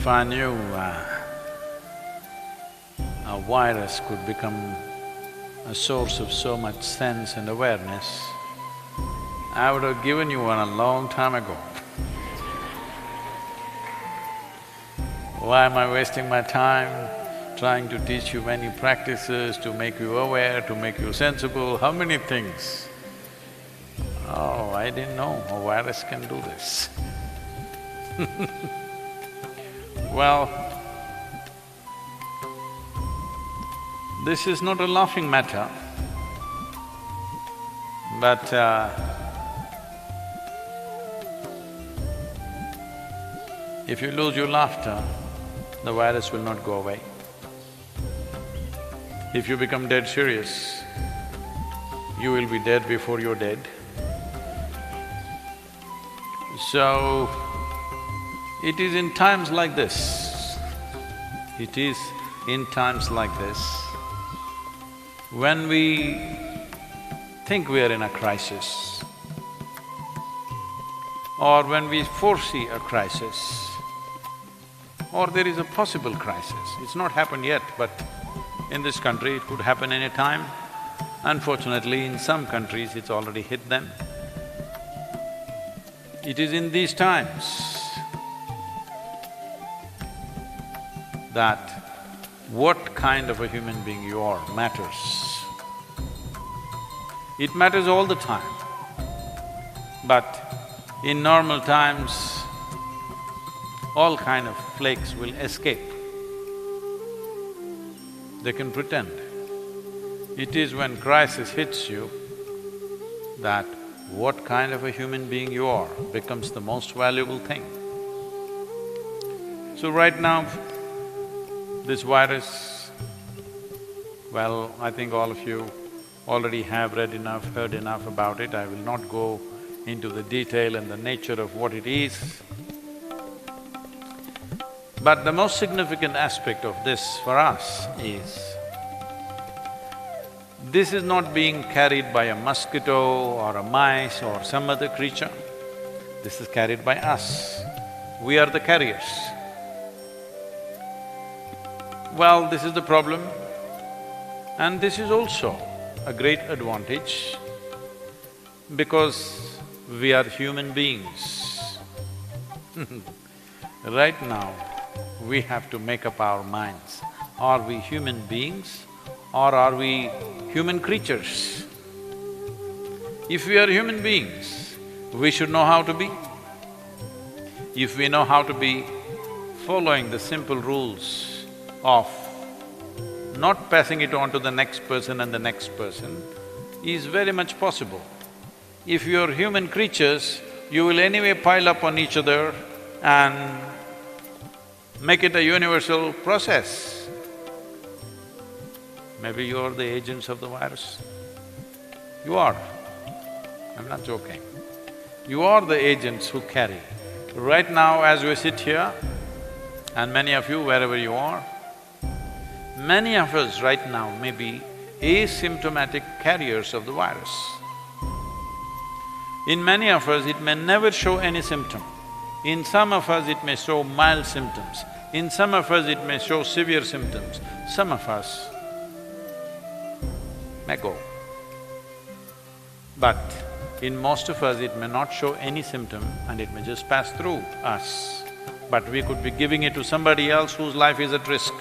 If I knew a virus could become a source of so much sense and awareness, I would have given you one a long time ago. Why am I wasting my time trying to teach you many practices to make you aware, to make you sensible, how many things? Oh, I didn't know a virus can do this. Well, this is not a laughing matter, but if you lose your laughter, the virus will not go away. If you become dead serious, you will be dead before you're dead. So, it is in times like this, when we think we are in a crisis, or when we foresee a crisis, or there is a possible crisis. It's not happened yet, but in this country it could happen any time. Unfortunately, in some countries it's already hit them. It is in these times that what kind of a human being you are matters. It matters all the time, but in normal times, all kind of flakes will escape. They can pretend. It is when crisis hits you that what kind of a human being you are becomes the most valuable thing. So right now, this virus, well, I think all of you already have read enough, heard enough about it. I will not go into the detail and the nature of what it is. But the most significant aspect of this for us is, this is not being carried by a mosquito or a mice or some other creature. This is carried by us. We are the carriers. Well, this is the problem, and this is also a great advantage because we are human beings. Right now, we have to make up our minds. Are we human beings or are we human creatures? If we are human beings, we should know how to be. If we know how to be, following the simple rules of not passing it on to the next person and the next person is very much possible. If you're human creatures, you will anyway pile up on each other and make it a universal process. Maybe you're the agents of the virus. You are. I'm not joking. You are the agents who carry. Right now, as we sit here, and many of you wherever you are, many of us right now may be asymptomatic carriers of the virus. In many of us, it may never show any symptom. In some of us, it may show mild symptoms. In some of us, it may show severe symptoms. Some of us may go. But in most of us, it may not show any symptom and it may just pass through us. But we could be giving it to somebody else whose life is at risk,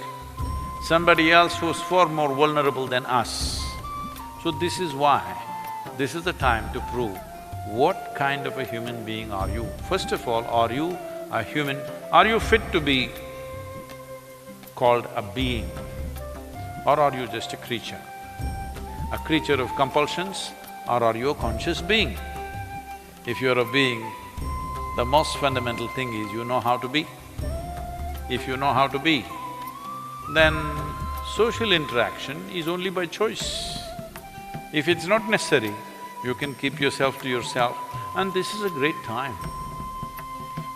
somebody else who's far more vulnerable than us. So this is why, this is the time to prove what kind of a human being are you. First of all, are you a human… are you fit to be called a being, or are you just a creature? A creature of compulsions, or are you a conscious being? If you're a being, the most fundamental thing is you know how to be. If you know how to be, then social interaction is only by choice. If it's not necessary, you can keep yourself to yourself, and this is a great time.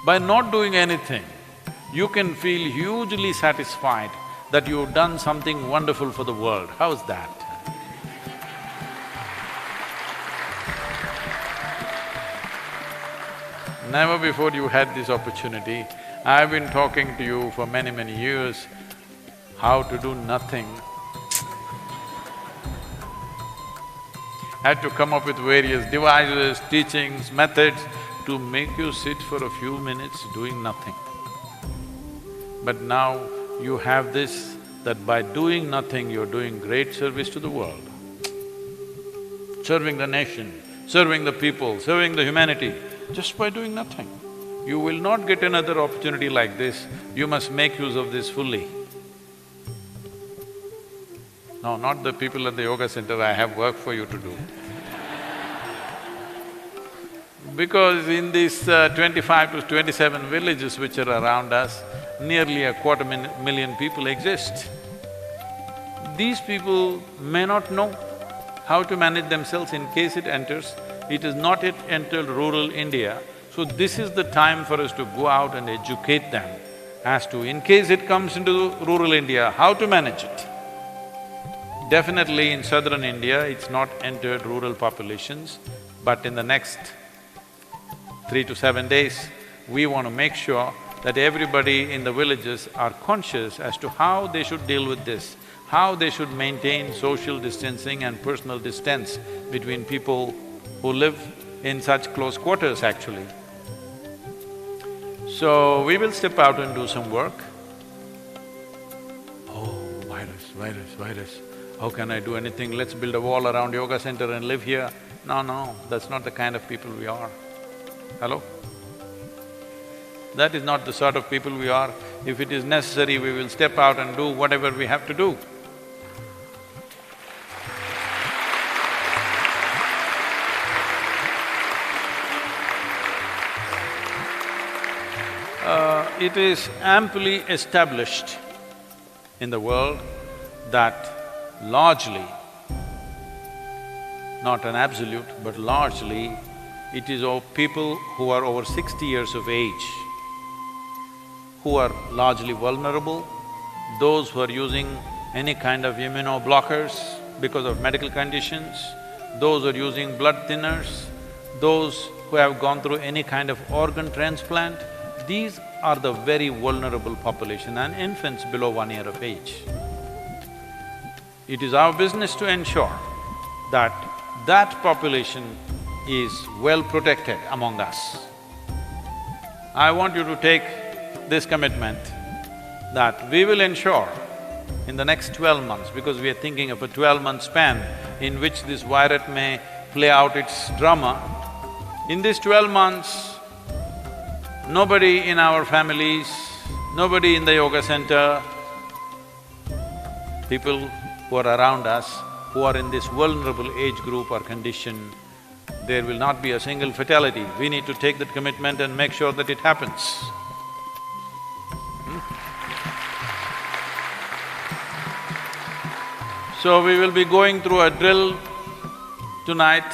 By not doing anything, you can feel hugely satisfied that you've done something wonderful for the world. How's that? Never before you had this opportunity, I've been talking to you for many, many years, how to do nothing. I had to come up with various devices, teachings, methods to make you sit for a few minutes doing nothing. But now you have this, that by doing nothing, you're doing great service to the world. Serving the nation, serving the people, serving the humanity, just by doing nothing. You will not get another opportunity like this, you must make use of this fully. No, not the people at the yoga center, I have work for you to do. Because in these 25 to 27 villages which are around us, nearly a quarter million people exist. These people may not know how to manage themselves in case it enters. It has not yet entered rural India, so this is the time for us to go out and educate them as to, in case it comes into rural India, how to manage it. Definitely in southern India, it's not entered rural populations, but in the next 3 to 7 days, we want to make sure that everybody in the villages are conscious as to how they should deal with this, how they should maintain social distancing and personal distance between people who live in such close quarters actually. So, we will step out and do some work. Oh, virus, how can I do anything? Let's build a wall around yoga center and live here. No, that's not the kind of people we are. Hello? That is not the sort of people we are. If it is necessary, we will step out and do whatever we have to do. It is amply established in the world that largely, not an absolute, but largely, it is of people who are over 60 years of age, who are largely vulnerable, those who are using any kind of immunoblockers because of medical conditions, those who are using blood thinners, those who have gone through any kind of organ transplant, these are the very vulnerable population, and infants below 1 year of age. It is our business to ensure that that population is well protected among us. I want you to take this commitment that we will ensure in the next 12 months, because we are thinking of a 12-month span in which this virus may play out its drama. In these 12 months, nobody in our families, nobody in the yoga center, people who are around us, who are in this vulnerable age group or condition, there will not be a single fatality. We need to take that commitment and make sure that it happens. So we will be going through a drill tonight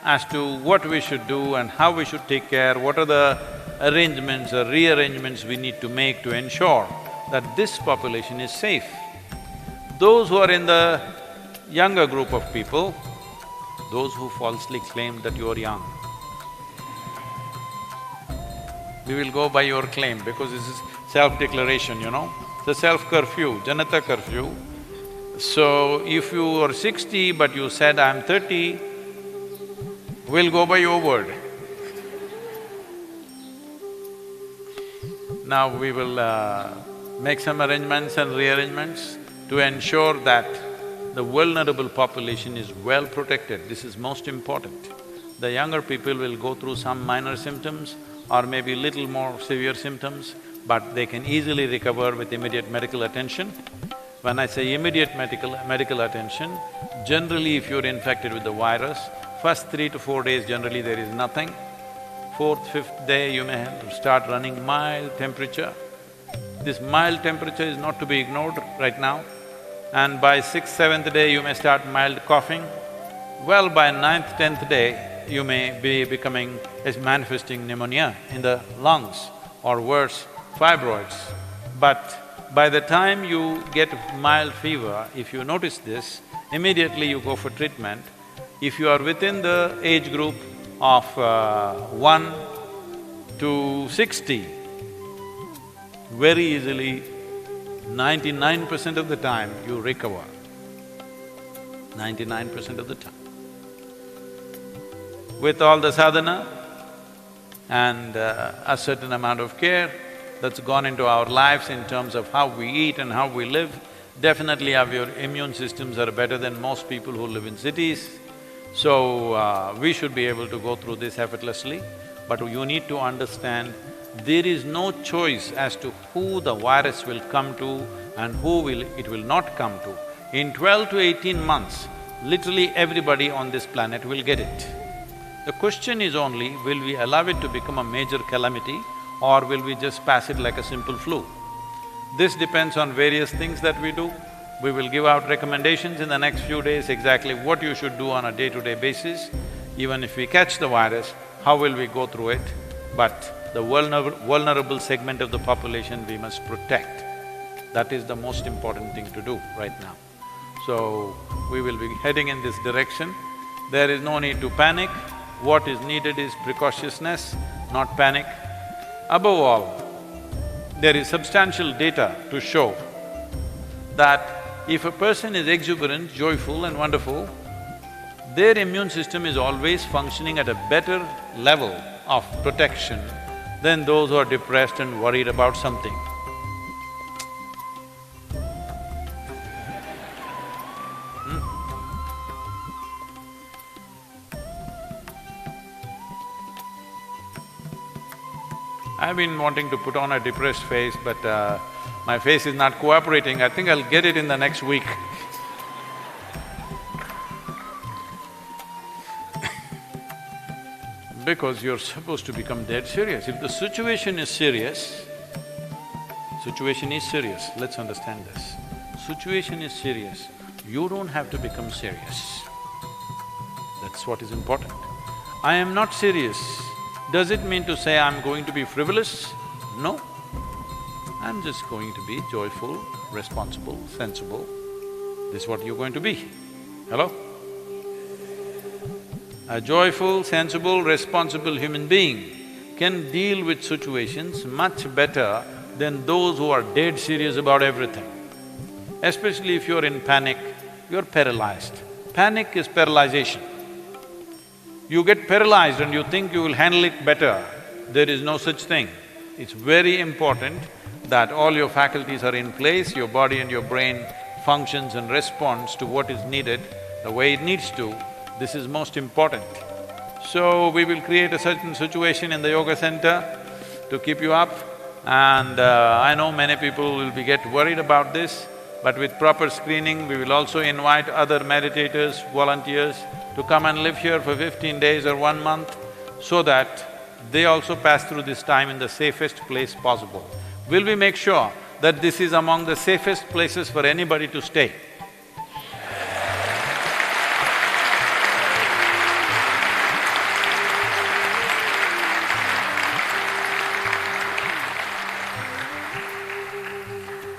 as to what we should do and how we should take care, what are the arrangements or rearrangements we need to make to ensure that this population is safe. Those who are in the younger group of people, those who falsely claim that you are young, we will go by your claim because this is self-declaration, you know. It's a self-curfew, Janata curfew. So, if you are 60 but you said, I'm 30, we'll go by your word. Now we will make some arrangements and rearrangements to ensure that the vulnerable population is well protected. This is most important. The younger people will go through some minor symptoms or maybe little more severe symptoms, but they can easily recover with immediate medical attention. When I say immediate medical attention, generally if you're infected with the virus, first 3 to 4 days generally there is nothing. 4th, 5th day you may have to start running mild temperature. This mild temperature is not to be ignored right now. And by 6th, 7th day you may start mild coughing. Well, by 9th, 10th day you may be manifesting pneumonia in the lungs or worse, fibroids. But by the time you get mild fever, if you notice this, immediately you go for treatment. If you are within the age group of 1 to 60, very easily, 99% of the time you recover, 99% of the time. With all the sadhana and a certain amount of care that's gone into our lives in terms of how we eat and how we live, definitely our immune systems are better than most people who live in cities. So, we should be able to go through this effortlessly, but you need to understand there is no choice as to who the virus will come to and who it will not come to. In 12 to 18 months, literally everybody on this planet will get it. The question is only, will we allow it to become a major calamity or will we just pass it like a simple flu? This depends on various things that we do. We will give out recommendations in the next few days exactly what you should do on a day-to-day basis. Even if we catch the virus, how will we go through it? But the vulnerable segment of the population we must protect. That is the most important thing to do right now. So, we will be heading in this direction. There is no need to panic. What is needed is precautiousness, not panic. Above all, there is substantial data to show that if a person is exuberant, joyful and wonderful, their immune system is always functioning at a better level of protection than those who are depressed and worried about something. I've been wanting to put on a depressed face, but my face is not cooperating. I think I'll get it in the next week. Because you're supposed to become dead serious. If the situation is serious, let's understand this. Situation is serious, you don't have to become serious. That's what is important. I am not serious. Does it mean to say I'm going to be frivolous? No. I'm just going to be joyful, responsible, sensible. This is what you're going to be. Hello? A joyful, sensible, responsible human being can deal with situations much better than those who are dead serious about everything. Especially if you're in panic, you're paralyzed. Panic is paralyzation. You get paralyzed and you think you will handle it better, there is no such thing. It's very important that all your faculties are in place, your body and your brain functions and responds to what is needed the way it needs to. This is most important. So, we will create a certain situation in the yoga center to keep you up, and I know many people will get worried about this, but with proper screening, we will also invite other meditators, volunteers to come and live here for 15 days or 1 month so that they also pass through this time in the safest place possible. Will we make sure that this is among the safest places for anybody to stay?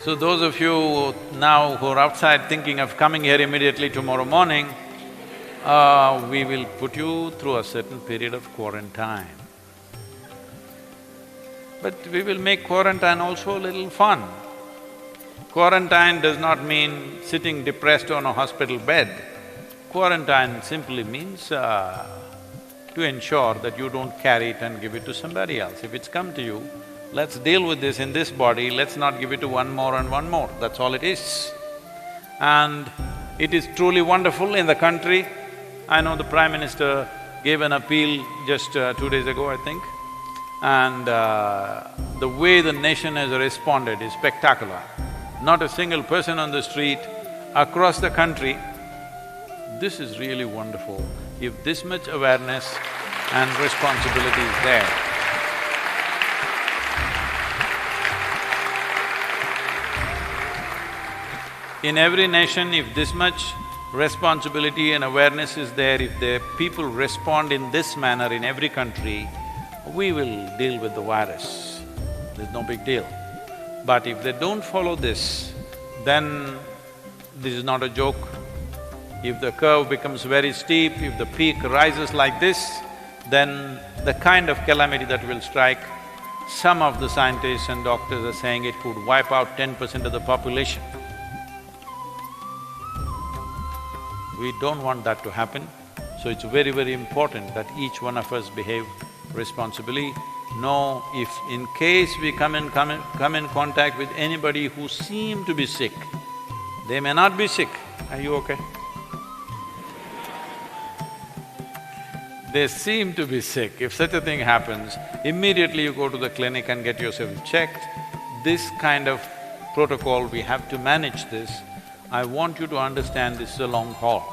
So those of you now who are outside thinking of coming here immediately tomorrow morning, we will put you through a certain period of quarantine. But we will make quarantine also a little fun. Quarantine does not mean sitting depressed on a hospital bed. Quarantine simply means to ensure that you don't carry it and give it to somebody else. If it's come to you, let's deal with this in this body, let's not give it to one more and one more, that's all it is. And it is truly wonderful in the country. I know the Prime Minister gave an appeal just 2 days ago, I think, and the way the nation has responded is spectacular. Not a single person on the street, across the country. This is really wonderful. If this much awareness and responsibility is there, in every nation, if this much responsibility and awareness is there, if the people respond in this manner in every country, we will deal with the virus. There's no big deal. But if they don't follow this, then this is not a joke. If the curve becomes very steep, if the peak rises like this, then the kind of calamity that will strike, Some of the scientists and doctors are saying it could wipe out 10% of the population. We don't want that to happen, so it's very, very important that each one of us behave responsibly. Know if in case we come in contact with anybody who seem to be sick, they may not be sick. Are you okay? They seem to be sick. If such a thing happens, immediately you go to the clinic and get yourself checked. This kind of protocol, we have to manage this. I want you to understand this is a long haul.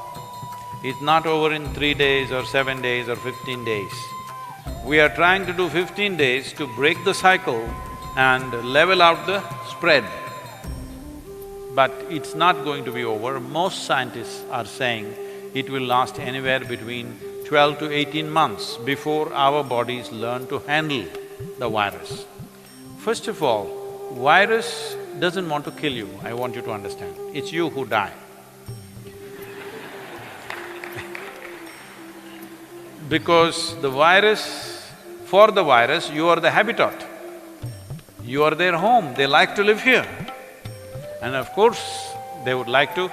It's not over in 3 days or 7 days or 15 days. We are trying to do 15 days to break the cycle and level out the spread. But it's not going to be over. Most scientists are saying it will last anywhere between 12 to 18 months before our bodies learn to handle the virus. First of all, virus doesn't want to kill you, I want you to understand. It's you who die. Because the virus… for the virus, you are the habitat. You are their home, they like to live here. And of course, they would like to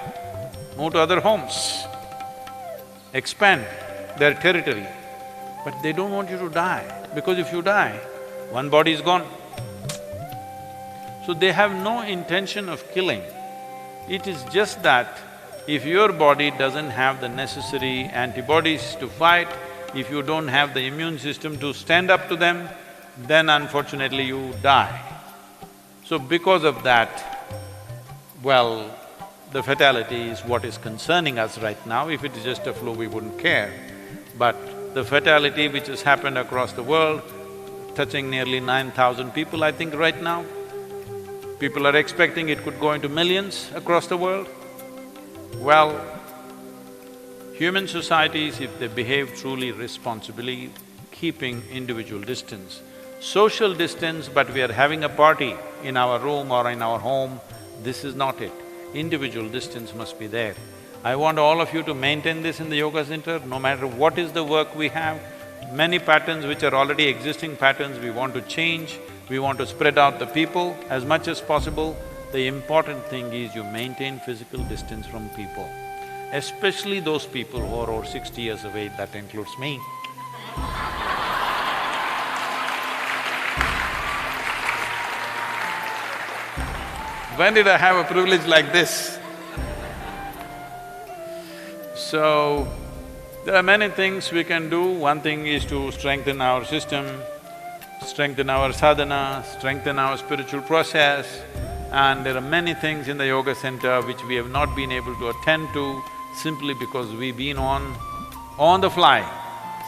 move to other homes, expand their territory. But they don't want you to die, because if you die, one body is gone. So they have no intention of killing. It is just that if your body doesn't have the necessary antibodies to fight, if you don't have the immune system to stand up to them, then unfortunately you die. So because of that, well, the fatality is what is concerning us right now. If it is just a flu, we wouldn't care. But the fatality which has happened across the world, touching nearly 9,000 people, I think right now, people are expecting it could go into millions across the world. Well, human societies, if they behave truly responsibly, keeping individual distance, social distance, but we are having a party in our room or in our home, this is not it. Individual distance must be there. I want all of you to maintain this in the yoga center, no matter what is the work we have. Many patterns which are already existing patterns, we want to change, we want to spread out the people as much as possible. The important thing is you maintain physical distance from people, especially those people who are over 60 years of age, that includes me. When did I have a privilege like this? So, there are many things we can do. One thing is to strengthen our system, strengthen our sadhana, strengthen our spiritual process, and there are many things in the yoga center which we have not been able to attend to simply because we've been on the fly,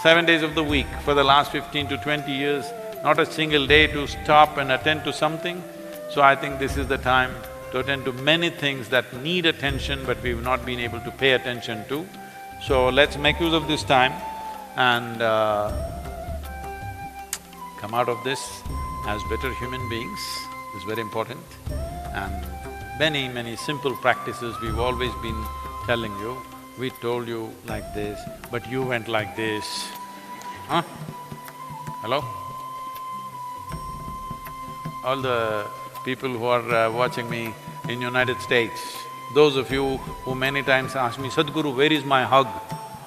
7 days of the week for the last 15 to 20 years, not a single day to stop and attend to something. So I think this is the time to attend to many things that need attention but we've not been able to pay attention to. So let's make use of this time and come out of this as better human beings, is very important. And many simple practices we've always been telling you. We told you like this, but you went like this. Huh? Hello? All the people who are watching me in United States, those of you who many times ask me, Sadhguru, where is my hug?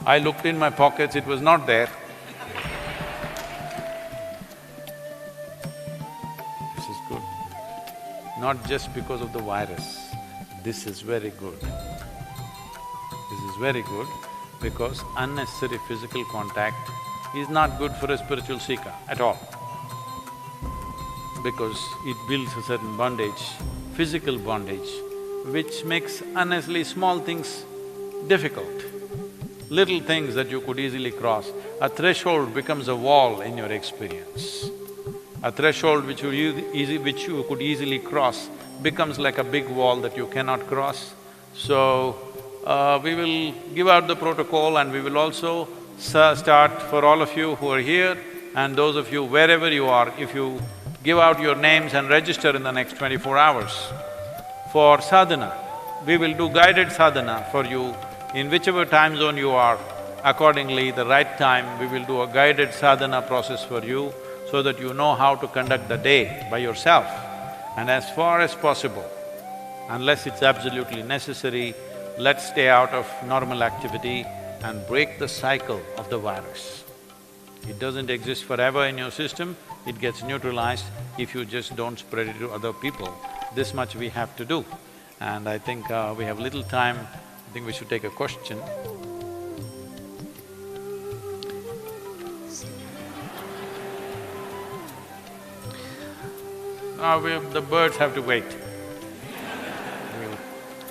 I looked in my pockets, it was not there. This is good. Not just because of the virus, this is very good. This is very good because unnecessary physical contact is not good for a spiritual seeker at all, because it builds a certain bondage, physical bondage, which makes unnecessarily small things difficult. Little things that you could easily cross. A threshold becomes a wall in your experience. A threshold which you could easily cross becomes like a big wall that you cannot cross. So, we will give out the protocol and we will also start for all of you who are here and those of you wherever you are, if you give out your names and register in the next 24 hours. For sadhana, we will do guided sadhana for you in whichever time zone you are. Accordingly, the right time, we will do a guided sadhana process for you so that you know how to conduct the day by yourself. And as far as possible, unless it's absolutely necessary, let's stay out of normal activity and break the cycle of the virus. It doesn't exist forever in your system, it gets neutralized if you just don't spread it to other people. This much we have to do. And I think we have little time, I think we should take a question. The birds have to wait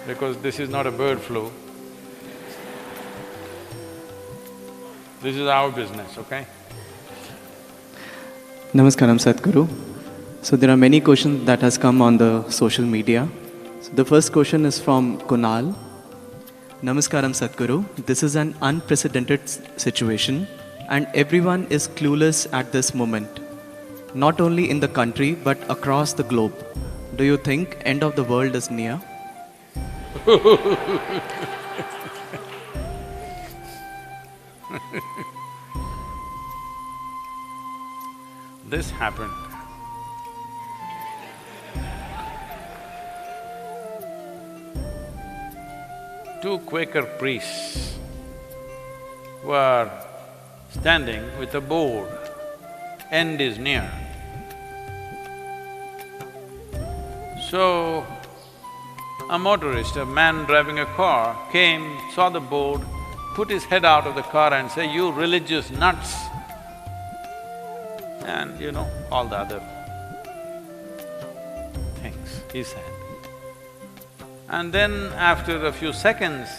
because this is not a bird flu. This is our business, okay? Namaskaram, Sadhguru. So there are many questions that has come on the social media. So the first question is from Kunal. Namaskaram, Sadhguru. This is an unprecedented situation and everyone is clueless at this moment. Not only in the country but across the globe. Do you think end of the world is near? This happened. Two Quaker priests were standing with a board, "End is near." So, a motorist, a man driving a car, came, saw the board, put his head out of the car and said, "You religious nuts!" And you know, all the other things he said. And then after a few seconds,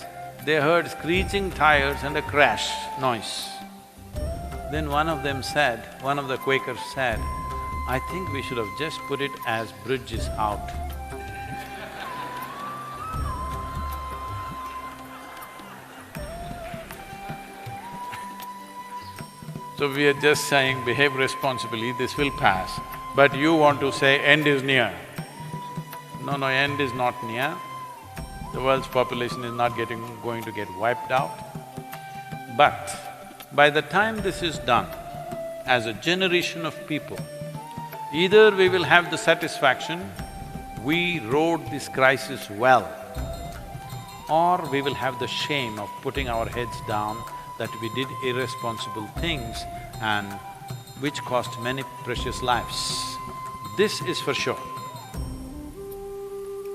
they heard screeching tires and a crash noise. Then one of them said, one of the Quakers said, "I think we should have just put it as bridge is out." So we are just saying, behave responsibly, this will pass. But you want to say, end is near. No, end is not near. The world's population is not going to get wiped out. But by the time this is done, as a generation of people, either we will have the satisfaction, we rode this crisis well, or we will have the shame of putting our heads down that we did irresponsible things and which cost many precious lives. This is for sure,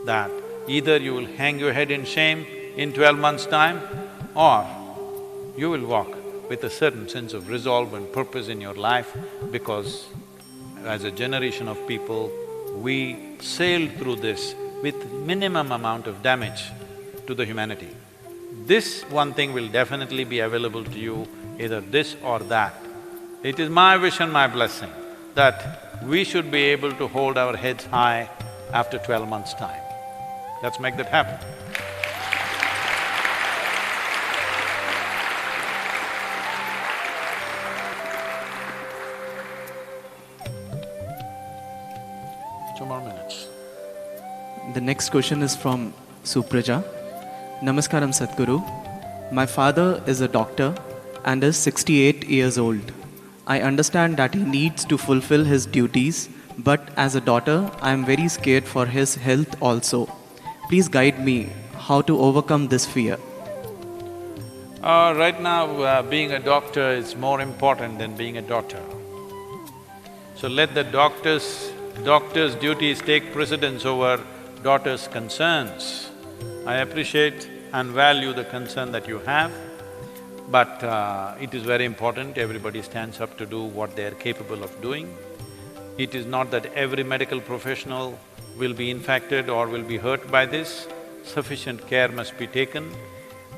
that either you will hang your head in shame in 12 months' time, or you will walk with a certain sense of resolve and purpose in your life, because as a generation of people, we sailed through this with minimum amount of damage to the humanity. This one thing will definitely be available to you, either this or that. It is my wish and my blessing that we should be able to hold our heads high after 12 months' time. Let's make that happen. Two more minutes. The next question is from Supraja. Namaskaram, Sadhguru. My father is a doctor and is 68 years old. I understand that he needs to fulfill his duties, but as a daughter, I am very scared for his health also. Please guide me how to overcome this fear. Right now, being a doctor is more important than being a daughter. So let the doctor's duties take precedence over daughter's concerns. I appreciate and value the concern that you have, but it is very important everybody stands up to do what they are capable of doing. It is not that every medical professional will be infected or will be hurt by this. Sufficient care must be taken.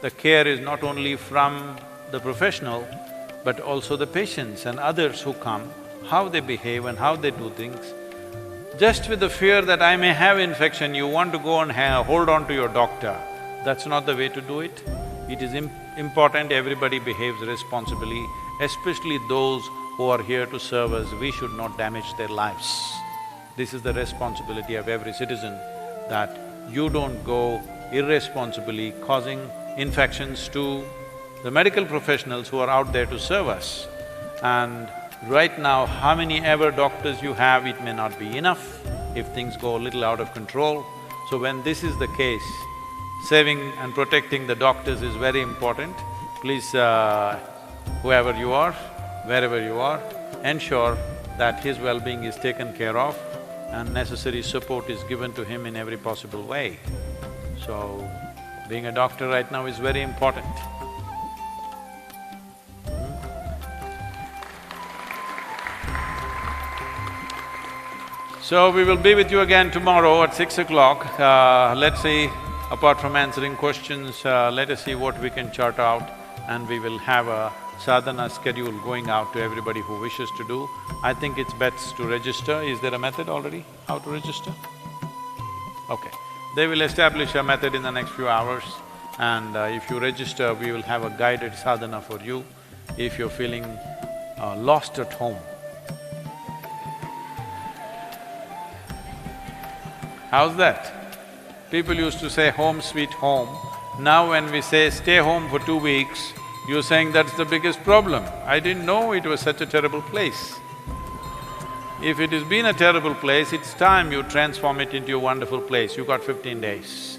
The care is not only from the professional, but also the patients and others who come, how they behave and how they do things. Just with the fear that I may have infection, you want to go and hold on to your doctor. That's not the way to do it. It is important everybody behaves responsibly, especially those who are here to serve us. We should not damage their lives. This is the responsibility of every citizen, that you don't go irresponsibly causing infections to the medical professionals who are out there to serve us. And Right now, how many ever doctors you have, it may not be enough if things go a little out of control. So when this is the case, saving and protecting the doctors is very important. Please, whoever you are, wherever you are, ensure that his well-being is taken care of and necessary support is given to him in every possible way. So, being a doctor right now is very important. So, we will be with you again tomorrow at 6 o'clock. Let's see, apart from answering questions, let us see what we can chart out, and we will have a sadhana schedule going out to everybody who wishes to do. I think it's best to register. Is there a method already, how to register? Okay. They will establish a method in the next few hours, and if you register, we will have a guided sadhana for you if you're feeling lost at home. How's that? People used to say home sweet home. Now when we say stay home for 2 weeks, you're saying that's the biggest problem. I didn't know it was such a terrible place. If it has been a terrible place, it's time you transform it into a wonderful place. You got 15 days.